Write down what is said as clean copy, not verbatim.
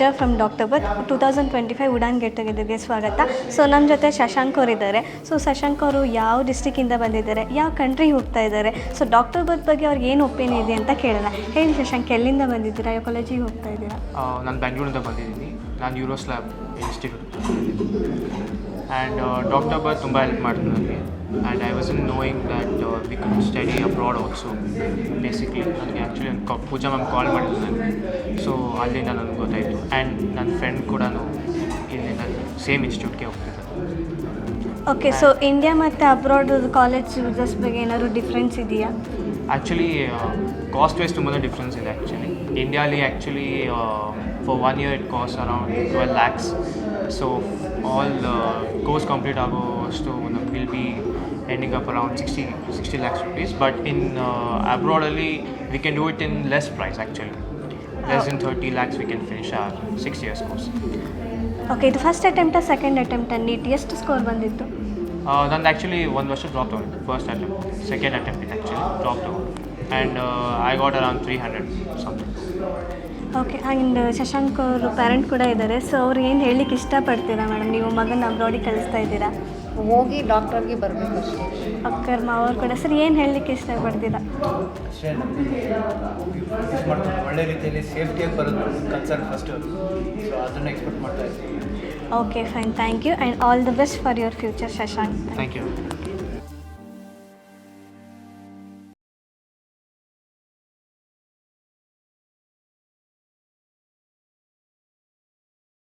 Pooja from doctor birth 2025 Udaan get ಟುಗೆದರ್ಗೆ ಸ್ವಾಗತ. So ನಮ್ಮ ಜೊತೆ ಶಶಾಂಕ್ ಅವರು ಇದ್ದಾರೆ. ಸೊ ಶಶಾಂಕ್ ಅವರು ಯಾವ ಡಿಸ್ಟ್ರಿಕ್ಕಿಂದ ಬಂದಿದ್ದಾರೆ, ಯಾವ ಕಂಟ್ರಿಗೆ ಹೋಗ್ತಾ ಇದ್ದಾರೆ, ಸೊ ಡಾಕ್ಟರ್ ಬರ್ತ್ ಬಗ್ಗೆ ಅವ್ರಿಗೆ ಏನು ಒಪಿನಿಯನ್ ಇದೆ ಅಂತ ಕೇಳೋಣ. ಹೇಳಿ ಶಶಾಂಕ್, ಎಲ್ಲಿಂದ ಬಂದಿದ್ದೀರಾ, ಯಾವ ಕಾಲೇಜಿಗೆ ಹೋಗ್ತಾ ಇದ್ದೀರಾ? ನಾನು ಬೆಂಗಳೂರಿಂದ ಬಂದಿದ್ದೀನಿ. ನಾನು ಯೂರೋಸ್ಲ್ಯಾಬ್ ಇನ್ಸ್ಟಿಟ್ಯೂಟ್ ಆ್ಯಂಡ್ ಡಾಕ್ಟರ್ ಬರ್ತ್ ತುಂಬ ಹೆಲ್ಪ್ ಮಾಡಿದ್ರು ನನಗೆ. And I was in knowing that we could study abroad also. Basically ನನಗೆ ಆ್ಯಕ್ಚುಲಿ ಪೂಜಾ ಮ್ಯಾಮ್ ಕಾಲ್ ಮಾಡಿದ್ರು ನನಗೆ. ಸೊ ಅಲ್ಲಿಂದ ನನಗೆ ಗೊತ್ತಾಯಿತು. ಆ್ಯಂಡ್ ನನ್ನ ಫ್ರೆಂಡ್ ಕೂಡ ಇಲ್ಲಿ ನಾನು ಸೇಮ್ ಇನ್ಸ್ಟಿಟ್ಯೂಟ್ಗೆ ಹೋಗ್ತಿದ್ದೆ. ಓಕೆ, ಸೊ ಇಂಡಿಯಾ ಮತ್ತು ಅಬ್ರಾಡ್ ಕಾಲೇಜ್ ಯೂಸಸ್ ಬಗ್ಗೆ ಏನಾದರೂ ಡಿಫ್ರೆನ್ಸ್ ಇದೆಯಾ? ಆ್ಯಕ್ಚುಲಿ ಕಾಸ್ಟ್ ವೈಸ್ ತುಂಬಾ ಡಿಫ್ರೆನ್ಸ್ ಇದೆ. ಇಂಡಿಯಾಲಿ actually for 1 year it cost around 12 lakhs. So all course complete ಆಗೋಷ್ಟು will be ending up around 60 lakhs rupees. But in ಅಬ್ರಾಡಲ್ಲಿ we can do it in less price. Actually less than 30 lakhs we can finish or 6 years course. Okay, ಇದು first ಅಟೆಂಪ್ಟಾ second ಅಟೆಂಪ್ಟಾ? Neat ಎಷ್ಟು score ಬಂದಿತ್ತು? ನಂದು actually 1 ವರ್ಷ drop ತೊಗೊಂಡಿದ್ದು. First attempt, second attempt ಇದೆ actually drop ತೊಗೊಂಡು. And I got around 300 something. Okay, and Shashank ಅವರು parent ಕೂಡ ಇದ್ದಾರೆ. ಸೊ ಅವ್ರು ಏನು ಹೇಳಲಿಕ್ಕೆ ಇಷ್ಟಪಡ್ತೀರಾ ಮೇಡಮ್? ನೀವು ಮಗನ ಅಬ್ರಾಡಿಗೆ ಕಳಿಸ್ತಾ ಇದ್ದೀರಾ, ಹೋಗಿ ಡಾಕ್ಟರ್ಗೆ ಬರಬೇಕು ಅಷ್ಟೇ. ಅಕ್ಕರ್ ಮಾವರು ಕೂಡ. ಸರ್, ಏನು ಹೇಳಲಿಕ್ಕೆ ಇಷ್ಟಪಡ್ತೀರಾ? ಅಷ್ಟೇ, ಒಳ್ಳೆ ರೀತಿಯಲ್ಲಿ ಸೇಫ್ಟಿಯಾಗಿ ಬರೋದು ಕನ್ಸರ್ನ್ ಫಸ್ಟು. ಸೊ ಅದನ್ನು ಎಕ್ಸ್ಪೆಕ್ಟ್ ಮಾಡ್ತಾ ಇದ್ದೀವಿ. Okay, fine, thank you and all the best for your future Shashank. Thank you.